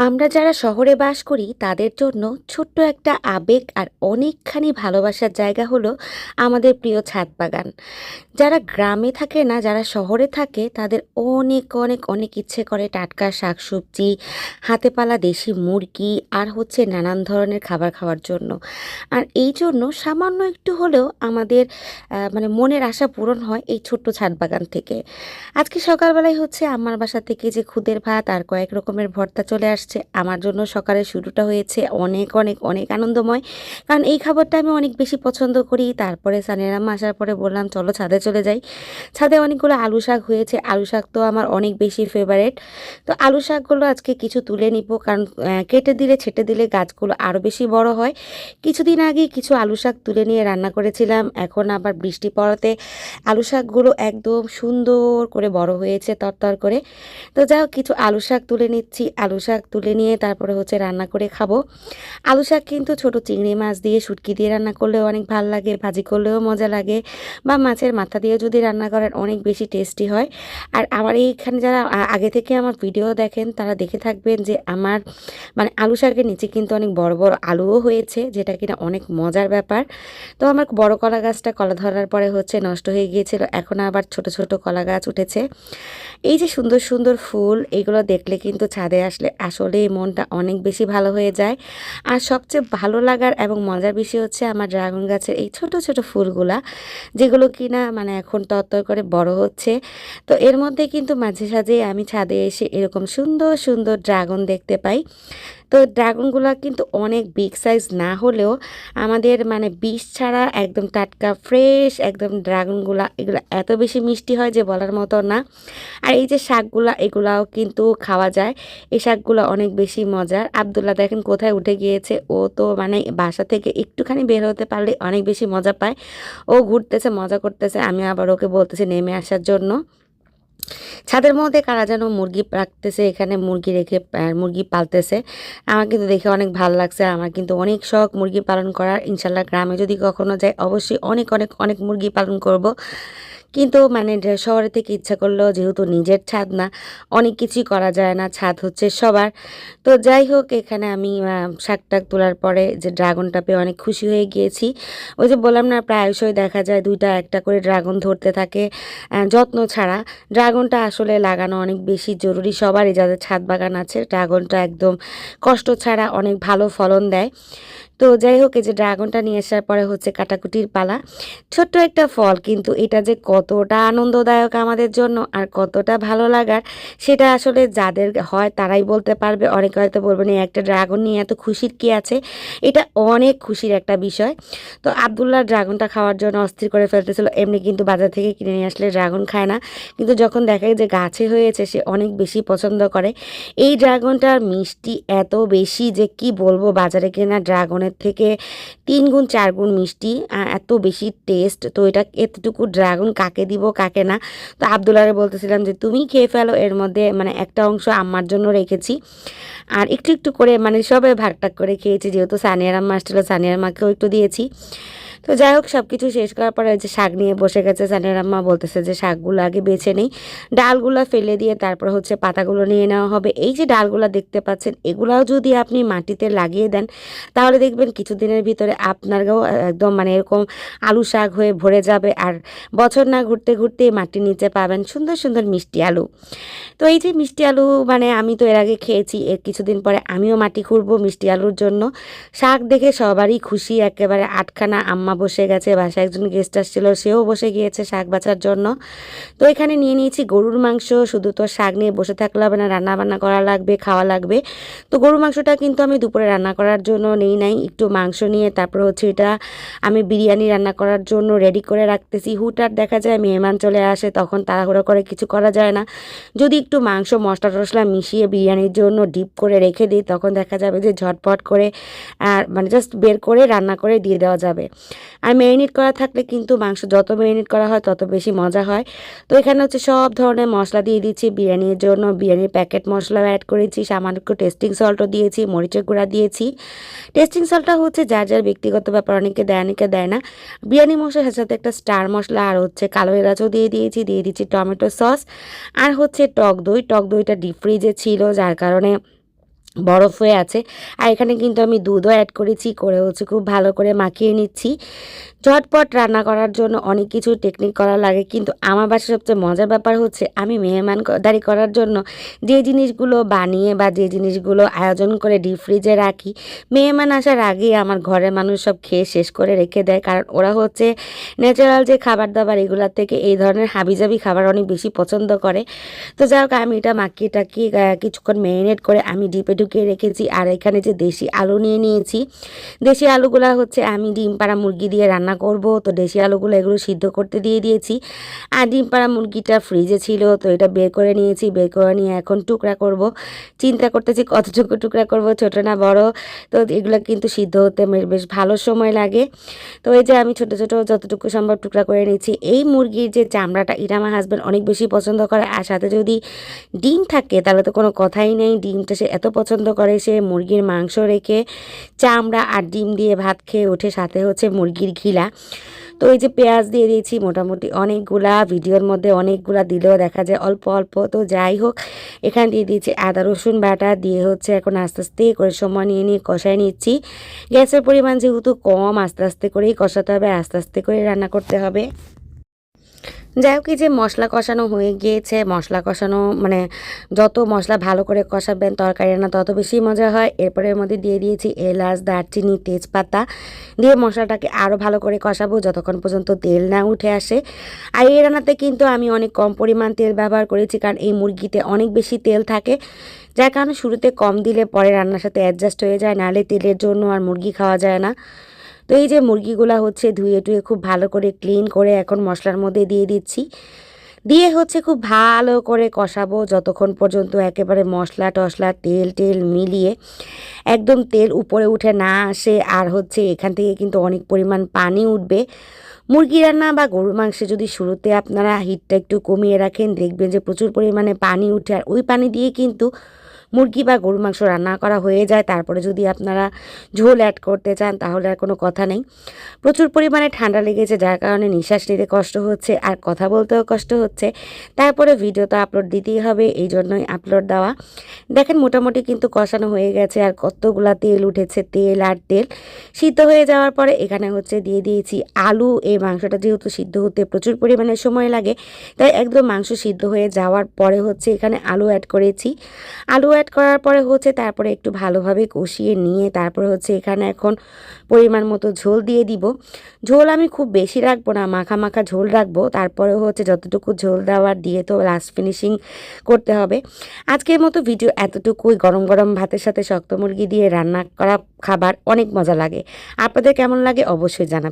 আমরা যারা শহরে বাস করি তাদের জন্য ছোট্ট একটা আবেগ আর অনেকখানি ভালোবাসার জায়গা হলো আমাদের প্রিয় ছাদ বাগান। যারা গ্রামে থাকে না, যারা শহরে থাকে তাদের অনেক অনেক অনেক ইচ্ছে করে টাটকা শাকসবজি, হাতে পালা দেশি মুরগি আর হচ্ছে নানান ধরনের খাবার খাওয়ার জন্য। আর এই জন্য সামান্য একটু হলেও আমাদের মানে মনের আশা পূরণ হয় এই ছোট্ট ছাদ বাগান থেকে। আজকে সকালবেলায় হচ্ছে আমার বাসা থেকে যে খুদের ভাত আর কয়েক রকমের ভর্তা চলে আসছে, আমার জন্য সকালের শুরুটা হয়েছে অনেক অনেক অনেক আনন্দময়। কারণ এই খাবারটা আমি অনেক বেশি পছন্দ করি। তারপরে সানিয়ার আম্মা আসার পরে বললাম চলো ছাদে চলে যাই। ছাদে অনেকগুলো আলু শাক হয়েছে, আলু শাক তো আমার অনেক বেশি ফেভারেট। তো আলু শাকগুলো আজকে কিছু তুলে নিব, কারণ কেটে দিলে ছেটে দিলে গাছগুলো আরও বেশি বড় হয়। কিছুদিন আগেই কিছু আলু শাক তুলে নিয়ে রান্না করেছিলাম, এখন আবার বৃষ্টি পড়াতে আলু শাকগুলো একদম সুন্দর করে বড় হয়েছে তরতর করে। তো যাই হোক, কিছু আলু শাক তুলে নিচ্ছি, আলু শাক তুলে নিয়ে তারপরে হচ্ছে রান্না করে খাবো। আলু শাক কিন্তু ছোট চিংড়ি মাছ দিয়ে শুটকি দিয়ে রান্না করলেও অনেক ভালো লাগে, ভাজি করলেও মজা লাগে, বা মাছের মাথা দিয়ে যদি রান্না করেন অনেক বেশি টেস্টি হয়। আর আমার এইখানে যারা আগে থেকে আমার ভিডিও দেখেন তারা দেখে থাকবেন যে আমার মানে আলু শাকের নিচে কিন্তু অনেক বড় বড় আলুও হয়েছে, যেটা কিনা অনেক মজার ব্যাপার। তো আমার বড় কলা গাছটা কলা ধরার পরে হচ্ছে নষ্ট হয়ে গিয়েছিল, এখন আবার ছোট ছোট কলা গাছ উঠেছে। এই যে সুন্দর সুন্দর ফুল, এগুলো দেখলে কিন্তু ছাদে আসলে আসলেই মনটা অনেক বেশি ভালো হয়ে যায়। আর সবচেয়ে ভালো লাগার এবং মজার বিষয় হচ্ছে আমার ড্রাগন গাছের এই ছোট ছোট ফুলগুলা, যেগুলো কিনা মানে এখন তরতর করে বড় হচ্ছে। তো এর মধ্যে কিন্তু মাঝে সাঝে আমি ছাদে এসে এরকম সুন্দর সুন্দর ড্রাগন দেখতে পাই। তো ড্রাগনগুলো কিন্তু অনেক বিগ সাইজ না হলেও আমাদের মানে বিষ ছাড়া একদম টাটকা ফ্রেশ একদম ড্রাগনগুলা, এগুলো এত বেশি মিষ্টি হয় যে বলার মতো না। আর এই যে শাকগুলা, এগুলাও কিন্তু খাওয়া যায়। এই শাকগুলো অনেক বেশি মজার। আব্দুল্লাহ দেখেন কোথায় উঠে গিয়েছে, ও তো মানে বাসা থেকে একটুখানি বের হতে পারলে অনেক বেশি মজা পায়। ও ঘুরতেছে, মজা করতেছে, আমি আবার ওকে বলতেছি নেমে আসার জন্য। ছাদের মধ্যে কারা যেন মুরগি রাখতেছে, এখানে মুরগি রেখে মুরগি পালতেছে। আমার কিন্তু দেখে অনেক ভালো লাগছে। আমার কিন্তু অনেক শখ মুরগি পালন করার। ইনশাল্লাহ গ্রামে যদি কখনো যাই অবশ্যই অনেক অনেক অনেক মুরগি পালন করব। কিন্তু মানে শহরে থেকে ইচ্ছা করলেও যেহেতু নিজের ছাদ না, অনেক কিছুই করা যায় না, ছাদ হচ্ছে সবার। তো যাই হোক, এখানে আমি শাক টাক তোলার পরে যে ড্রাগনটা পেয়ে অনেক খুশি হয়ে গিয়েছি। ওই যে বললাম না, প্রায়শই দেখা যায় দুইটা একটা করে ড্রাগন ধরতে থাকে যত্ন ছাড়া। ড্রাগনটা আসলে লাগানো অনেক বেশি জরুরি সবারই, যাদের ছাদ বাগান আছে। ড্রাগনটা একদম কষ্ট ছাড়া অনেক ভালো ফলন দেয়। তো যাই হোক, এই যে ড্রাগনটা নিয়ে আসার পরে হচ্ছে কাটাকুটির পালা। ছোট্ট একটা ফল, কিন্তু এটা যে কতটা আনন্দদায়ক আমাদের জন্য আর কতটা ভালো লাগার, সেটা আসলে যাদের হয় তারাই বলতে পারবে। অনেকে হয়তো বলবেন এই একটা ড্রাগন নিয়ে এত খুশির কি আছে। এটা অনেক খুশির একটা বিষয়। তো আব্দুল্লাহ ড্রাগনটা খাওয়ার জন্য অস্থির করে ফেলতেছিল। এমনি কিন্তু বাজার থেকে কিনে নিয়ে আসলে ড্রাগন খায় না, কিন্তু যখন দেখে যে গাছে হয়েছে সে অনেক বেশি পছন্দ করে। এই ড্রাগনটার মিষ্টি এত বেশি যে কি বলবো, বাজারে কেনা ড্রাগনের থেকে 3 গুণ 4 গুণ মিষ্টি, এত বেশি টেস্ট। তো এটা এতটুকু ড্রাগন কাকে দিব কাকে না। তো আব্দুল্লাহরে বলতেছিলাম যে তুমি খেয়ে ফেলো, এর মধ্যে মানে একটা অংশ আমার জন্য রেখেছি। আর একটু একটু করে মানে সবাই ভাগ টাগ করে খেয়েছি, যেহেতু সানিয়ার আম্মা আসছিল সানিয়ার মাকেও একটু দিয়েছি। তো যাই হোক, সব কিছু শেষ করার পরে যে শাক নিয়ে বসে গেছে সানিয়ার আম্মা, বলতেছে যে শাকগুলো আগে বেছে নেই, ডালগুলো ফেলে দিয়ে তারপর হচ্ছে পাতাগুলো নিয়ে নেওয়া হবে। এই যে ডালগুলো দেখতে পাচ্ছেন, এগুলাও যদি আপনি মাটিতে লাগিয়ে দেন তাহলে দেখবেন কিছুদিনের ভিতরে আপনারও একদম মানে এরকম আলু শাক হয়ে ভরে যাবে। আর বছর না ঘুরতে ঘুরতেই মাটির নিচে পাবেন সুন্দর সুন্দর মিষ্টি আলু। তো এই যে মিষ্টি আলু, মানে আমি তো এর আগে খেয়েছি, এর কিছুদিন পরে আমিও মাটি খুঁড়বো মিষ্টি আলুর জন্য। শাক দেখে সবারই খুশি একেবারে আটখানা। আম্মা বসে গেছে, বাসায় একজন গেস্ট আসছিল, সেও বসে গিয়েছে শাক বাছার জন্য। তো এখানে নিয়ে নিয়েছি গরুর মাংস। শুধু তো শাক নিয়ে বসে থাকলে হবে না, রান্না বান্না করা লাগবে, খাওয়া লাগবে। তো গরুর মাংসটা কিন্তু আমি দুপুরে রান্না করার জন্য নেই নাই, একটু মাংস নিয়ে তারপর হচ্ছে এটা আমি বিরিয়ানি রান্না করার জন্য রেডি করে রাখতেছি। হুটহাট দেখা যায় মেহমান চলে আসে, তখন তাড়াহুড়ো করে কিছু করা যায় না। যদি একটু মাংস মশলা টশলা মিশিয়ে বিরিয়ানির জন্য ডিপ করে রেখে দিই, তখন দেখা যাবে যে ঝটপট করে আর মানে জাস্ট বের করে রান্না করে দিয়ে দেওয়া যাবে। আর ম্যারিনেট করা থাকলে কিন্তু মাংস যত ম্যারিনেট করা হয় তত বেশি মজা হয়। তো এখানে হচ্ছে সব ধরনের মশলা দিয়ে দিচ্ছি বিরিয়ানির জন্য। বিরিয়ানির প্যাকেট মশলাও অ্যাড করেছি, সামান্য একটু টেস্টিং সল্টও দিয়েছি, মরিচের গুঁড়া দিয়েছি। টেস্টিং সল্টটা হচ্ছে যার যার ব্যক্তিগত ব্যাপার, অনেকে দেয় অনেকে দেয় না। বিরিয়ানি মশলার সাথে একটা স্টার মশলা আর হচ্ছে কালো এলাচও দিয়ে দিয়েছি, দিয়ে দিচ্ছি টমেটো সস আর হচ্ছে টক দই। টক দইটা ডিপ ফ্রিজে ছিল, যার কারণে বরফ হয়ে আছে। আর এখানে কিন্তু আমি দুধও অ্যাড করেছি, করে হচ্ছে খুব ভালো করে মাখিয়ে নিচ্ছি। ঝটপট রান্না করার জন্য অনেক কিছু টেকনিক করা লাগে, কিন্তু আমার বাসায় সবচেয়ে মজার ব্যাপার হচ্ছে আমি মেহমানদারি করার জন্য যে জিনিসগুলো বানিয়ে বা যে জিনিসগুলো আয়োজন করে ডিপ ফ্রিজে রাখি, মেহমান আসার আগেই আমার ঘরের মানুষ সব খেয়ে শেষ করে রেখে দেয়। কারণ ওরা হচ্ছে ন্যাচারাল যে খাবার দাবার এগুলোর থেকে এই ধরনের হাবিজাবি খাবার অনেক বেশি পছন্দ করে। তো যাই হোক, আমি এটা মাখিয়ে টাকিয়ে কিছুক্ষণ ম্যারিনেট করে আমি ডিপে ঢুকিয়ে রেখেছি। আর এখানে যে দেশি আলু নিয়ে নিয়েছি, দেশি আলুগুলো হচ্ছে আমি ডিম পাড়া মুরগি দিয়ে রান্না করব, তো দেশি আলুগুলো এগুলো সিদ্ধ করতে দিয়ে দিয়েছি। আর ডিম পাড়া মুরগিটা ফ্রিজে ছিল, তো এটা বের করে নিয়েছি, বের করে নিয়ে এখন টুকরা করব। চিন্তা করতেছি কতটুকু টুকরা করব, ছোট না বড়। তো এগুলো কিন্তু সিদ্ধ হতে বেশ ভালো সময় লাগে। তো এই যে আমি ছোট ছোট যতটুকু সম্ভব টুকরা করে নিচ্ছি। এই মুরগির যে চামড়াটা, এটা আমার হাজব্যান্ড অনেক বেশি পছন্দ করে। আর সাথে যদি ডিম থাকে তাহলে তো কোনো কথাই নেই, ডিমটা সে এত পছন্দ করে, সে মুরগির মাংস রেখে চামড়া আর ডিম দিয়ে ভাত খেয়ে ওঠে, সাথে হচ্ছে মুরগির ঘিলা। তো এই যে পেঁয়াজ দিয়ে দিয়েছি মোটামুটি অনেকগুলা, ভিডিওর মধ্যে অনেকগুলা দিলেও দেখা যায় অল্প অল্প। তো যাই হোক, এখানে দিয়ে দিয়েছি আদা রসুন বাটা, দিয়ে হচ্ছে এখন আস্তে আস্তে করে সময় নিয়ে নিয়ে কষায় নিচ্ছি। গ্যাসের পরিমাণ যেহেতু কম, আস্তে আস্তে করেই কষাতে হবে, আস্তে আস্তে করে রান্না করতে হবে। যাই হোক, এই যে মশলা কষানো হয়ে গিয়েছে, মশলা কষানো মানে যত মশলা ভালো করে কষাবেন তরকারি রান্না তত বেশি মজা হয়। এরপরে এর মধ্যে দিয়ে দিয়েছি এলাচ, দারচিনি, তেজপাতা, দিয়ে মশলাটাকে আরও ভালো করে কষাবো যতক্ষণ পর্যন্ত তেল না উঠে আসে। আর এই রান্নাতে কিন্তু আমি অনেক কম পরিমাণ তেল ব্যবহার করেছি, কারণ এই মুরগিতে অনেক বেশি তেল থাকে, যার কারণে শুরুতে কম দিলে পরে রান্নার সাথে অ্যাডজাস্ট হয়ে যায়, নাহলে তেলের জন্য আর মুরগি খাওয়া যায় না। তো এই যে মুরগিগুলা হচ্ছে ধুয়ে টুয়ে খুব ভালো করে ক্লিন করে এখন মশলার মধ্যে দিয়ে দিচ্ছি, দিয়ে হচ্ছে খুব ভালো করে কষাবো যতক্ষণ পর্যন্ত একেবারে মশলা টশলা তেল টেল মিলিয়ে একদম তেল উপরে উঠে না আসে। আর হচ্ছে এখান থেকে কিন্তু অনেক পরিমাণ পানি উঠবে। মুরগি রান্না বা গরুর মাংসে যদি শুরুতে আপনারা হিটটা একটু কমিয়ে রাখেন, দেখবেন যে প্রচুর পরিমাণে পানি উঠে, আর ওই পানি দিয়ে কিন্তু মুরগি বা গরুর মাংস রান্না করা হয়ে যায়। তারপরে যদি আপনারা ঝোল অ্যাড করতে চান তাহলে আর কোনো কথা নেই। প্রচুর পরিমাণে ঠান্ডা লেগেছে, যার কারণে নিঃশ্বাস নিতে কষ্ট হচ্ছে আর কথা বলতেও কষ্ট হচ্ছে। তারপরে ভিডিও তো আপলোড দিতেই হবে, এই জন্যই আপলোড দেওয়া। দেখেন মোটামুটি কিন্তু কষানো হয়ে গেছে, আর কতগুলা তেল উঠেছে, তেল আর তেল সিদ্ধ হয়ে যাওয়ার পরে এখানে হচ্ছে দিয়ে দিয়েছি আলু। এই মাংসটা যেহেতু সিদ্ধ হতে প্রচুর পরিমাণে সময় লাগে, তাই একদম মাংস সিদ্ধ হয়ে যাওয়ার পরে হচ্ছে এখানে আলু অ্যাড করেছি। আলু অ্যাড করার পরে হচ্ছে তারপরে একটু ভালোভাবে কষিয়ে নিয়ে তারপরে হচ্ছে এখানে এখন পরিমাণ মতো ঝোল দিয়ে দিব। ঝোল আমি খুব বেশি রাখবো না, মাখা মাখা ঝোল রাখবো। তারপরে হচ্ছে যতটুকু ঝোল দেওয়ার দিয়ে তো লাস্ট ফিনিশিং করতে হবে। আজকের মতো ভিডিও এতটুকুই। গরম গরম ভাতের সাথে শক্ত মুরগি দিয়ে রান্না করা খাবার অনেক মজা লাগে। আপনাদের কেমন লাগে অবশ্যই জানাবেন।